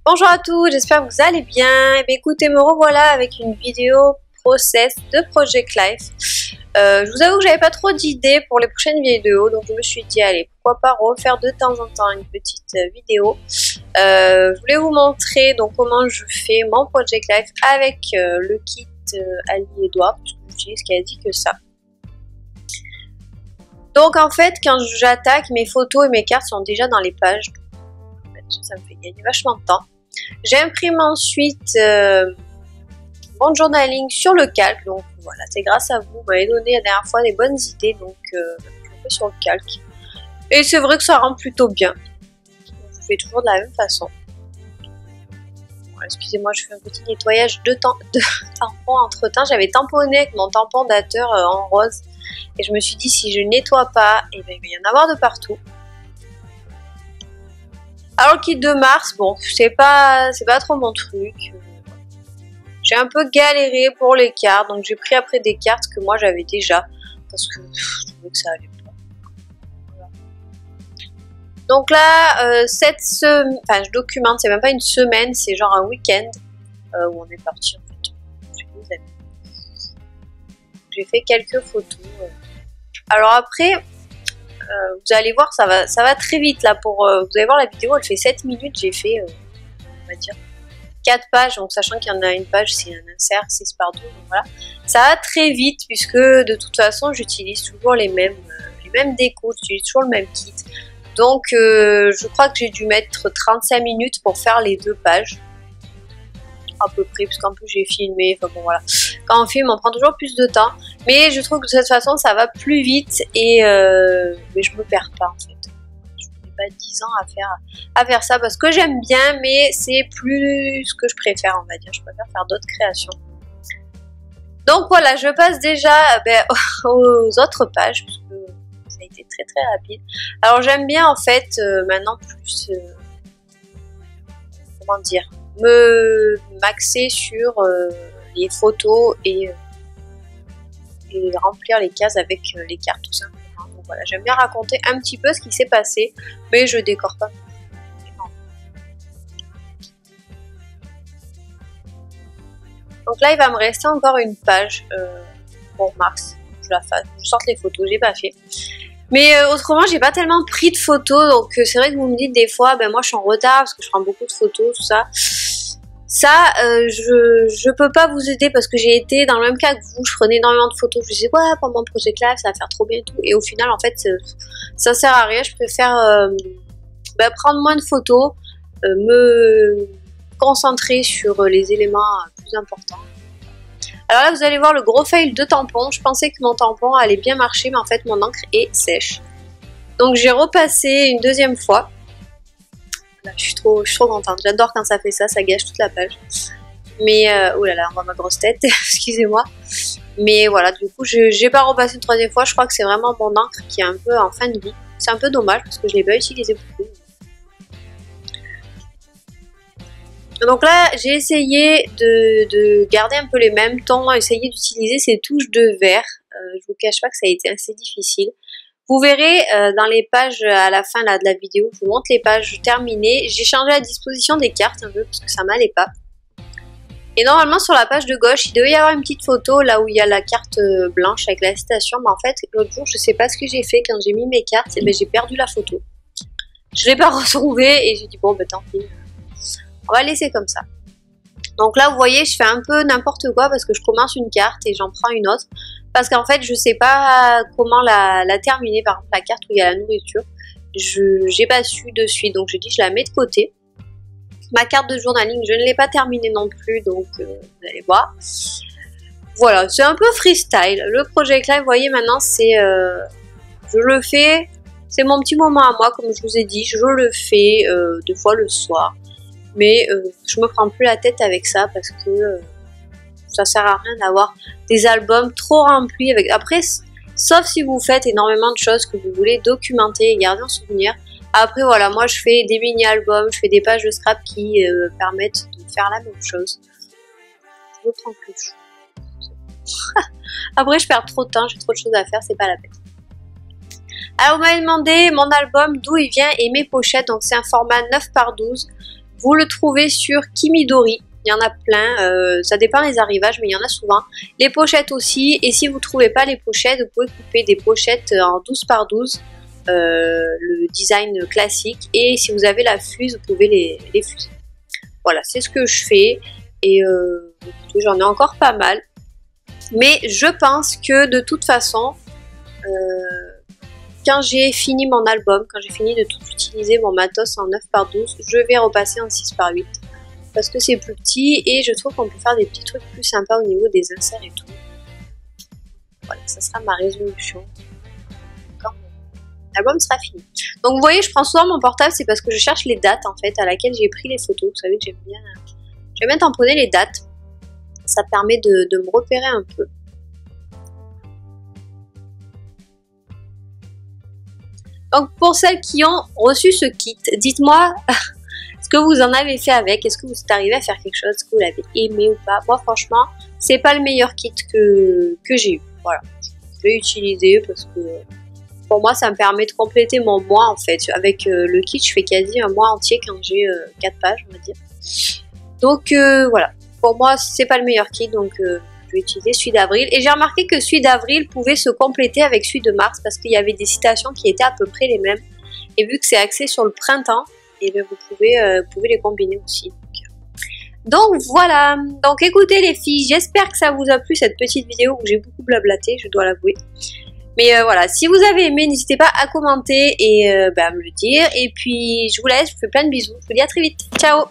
Bonjour à tous, j'espère que vous allez bien. Et bien écoutez, me revoilà avec une vidéo process de Project Life. Je vous avoue que j'avais pas trop d'idées pour les prochaines vidéos, donc je me suis dit allez, pourquoi pas refaire de temps en temps une petite vidéo. Je voulais vous montrer donc comment je fais mon Project Life avec le kit Ali Edouard, puisque j'utilise quasi que ça. Donc en fait, quand j'attaque, mes photos et mes cartes sont déjà dans les pages. Donc, en fait, ça me fait gagner vachement de temps. J'imprime ensuite mon journaling sur le calque. Donc voilà, c'est grâce à vous. Vous m'avez donné la dernière fois des bonnes idées. Donc je le fais sur le calque. Et c'est vrai que ça rend plutôt bien. Je fais toujours de la même façon. Bon, excusez-moi, je fais un petit nettoyage de tampons entre temps. J'avais tamponné avec mon tampon dateur en rose. Et je me suis dit, si je nettoie pas, eh bien, il va y en avoir de partout. Alors le kit de Mars, bon, c'est pas trop mon truc. J'ai un peu galéré pour les cartes, donc j'ai pris après des cartes que moi j'avais déjà, parce que je trouvais que ça allait pas. Voilà. Donc là, je documente, c'est même pas une semaine, c'est genre un week-end où on est parti en fait. Chez mes amis. J'ai fait quelques photos. Alors après, vous allez voir, ça va très vite là. Vous allez voir la vidéo, elle fait 7 minutes. J'ai fait, on va dire, 4 pages. Donc sachant qu'il y en a une page, c'est un insert 6 par 12. Donc voilà, ça va très vite puisque de toute façon, j'utilise toujours les mêmes décos, j'utilise toujours le même kit. Donc je crois que j'ai dû mettre 35 minutes pour faire les 2 pages. À peu près, puisqu'en plus j'ai filmé, enfin bon voilà. Quand on filme, on prend toujours plus de temps. Mais je trouve que de cette façon, ça va plus vite et mais je me perds pas en fait. Je n'ai pas 10 ans à faire ça parce que j'aime bien, mais c'est plus ce que je préfère, on va dire. Je préfère faire d'autres créations. Donc voilà, je passe déjà aux autres pages, parce que ça a été très très rapide. Alors j'aime bien en fait maintenant plus, comment dire, m'axer sur les photos et remplir les cases avec les cartes tout simplement. Donc voilà, j'aime bien raconter un petit peu ce qui s'est passé, mais je décore pas. Donc là, il va me rester encore une page pour Mars. Je sorte les photos, j'ai pas fait. Mais autrement, j'ai pas tellement pris de photos, donc c'est vrai que vous me dites des fois, moi je suis en retard parce que je prends beaucoup de photos, tout ça. Ça, je peux pas vous aider parce que j'ai été dans le même cas que vous, je prenais énormément de photos, je me disais ouais, pour mon Project Life, ça va faire trop bien et tout. Et au final, en fait, ça sert à rien, je préfère prendre moins de photos, me concentrer sur les éléments plus importants. Alors là, vous allez voir le gros fail de tampon. Je pensais que mon tampon allait bien marcher, mais en fait, mon encre est sèche. Donc j'ai repassé une deuxième fois. Là, je suis trop contente. J'adore quand ça fait ça, ça gâche toute la page. Mais, oh là là, on voit ma grosse tête, excusez-moi. Mais voilà, du coup, j'ai pas repassé une troisième fois. Je crois que c'est vraiment mon encre qui est un peu en fin de vie. C'est un peu dommage parce que je l'ai pas utilisé beaucoup. Donc là, j'ai essayé de garder un peu les mêmes tons, essayer d'utiliser ces touches de vert. Je vous cache pas que ça a été assez difficile. Vous verrez dans les pages à la fin là, de la vidéo, je vous montre les pages terminées. J'ai changé la disposition des cartes un peu parce que ça m'allait pas. Et normalement sur la page de gauche, il devait y avoir une petite photo là où il y a la carte blanche avec la citation. Mais en fait, l'autre jour, je sais pas ce que j'ai fait quand j'ai mis mes cartes, et j'ai perdu la photo. Je l'ai pas retrouvée et j'ai dit bon tant pis, on va laisser comme ça. Donc là, vous voyez, je fais un peu n'importe quoi parce que je commence une carte et j'en prends une autre. Parce qu'en fait, je sais pas comment la terminer. Par exemple, la carte où il y a la nourriture, j'ai pas su de suite. Donc, j'ai dit, je la mets de côté. Ma carte de journaling, je ne l'ai pas terminée non plus. Donc, vous allez voir. Voilà, c'est un peu freestyle. Le Project Life, vous voyez, maintenant, c'est... je le fais. C'est mon petit moment à moi, comme je vous ai dit. Je le fais 2 fois le soir. Mais je me prends plus la tête avec ça parce que ça sert à rien d'avoir des albums trop remplis avec. Après, sauf si vous faites énormément de choses que vous voulez documenter et garder en souvenir. Après voilà, moi je fais des mini-albums, je fais des pages de scrap qui permettent de faire la même chose. Je me prends plus. Après je perds trop de temps, j'ai trop de choses à faire, c'est pas la peine. Alors vous m'avez demandé mon album, d'où il vient et mes pochettes. Donc c'est un format 9 par 12. Vous le trouvez sur Kimidori. Il y en a plein, ça dépend des arrivages, mais il y en a souvent. Les pochettes aussi, et si vous ne trouvez pas les pochettes, vous pouvez couper des pochettes en 12 par 12, le design classique, et si vous avez la fuse, vous pouvez les fuser. Voilà, c'est ce que je fais, et j'en ai encore pas mal. Mais je pense que de toute façon, quand j'ai fini mon album, quand j'ai fini de tout utiliser mon matos en 9 par 12, je vais repasser en 6 par 8. Parce que c'est plus petit et je trouve qu'on peut faire des petits trucs plus sympas au niveau des inserts et tout. Voilà, ça sera ma résolution. Quand l'album sera fini. Donc vous voyez, je prends souvent mon portable, c'est parce que je cherche les dates en fait à laquelle j'ai pris les photos. Vous savez que j'aime bien tamponner les dates. Ça permet de me repérer un peu. Donc pour celles qui ont reçu ce kit, dites-moi ce que vous en avez fait avec. Est-ce que vous êtes arrivé à faire quelque chose? Est-ce que vous l'avez aimé ou pas? Moi franchement, c'est pas le meilleur kit que j'ai eu. Voilà, je l'ai utilisé parce que pour moi ça me permet de compléter mon mois en fait. Avec le kit, je fais quasi un mois entier quand j'ai 4 pages, on va dire. Donc voilà, pour moi c'est pas le meilleur kit, donc je vais utiliser celui d'avril. Et j'ai remarqué que celui d'avril pouvait se compléter avec celui de mars parce qu'il y avait des citations qui étaient à peu près les mêmes. Et vu que c'est axé sur le printemps, et bien vous pouvez les combiner aussi. Donc voilà, donc écoutez les filles, j'espère que ça vous a plu cette petite vidéo où j'ai beaucoup blablaté, je dois l'avouer. Mais voilà, si vous avez aimé, n'hésitez pas à commenter et à me le dire. Et puis je vous laisse, je vous fais plein de bisous, je vous dis à très vite, ciao!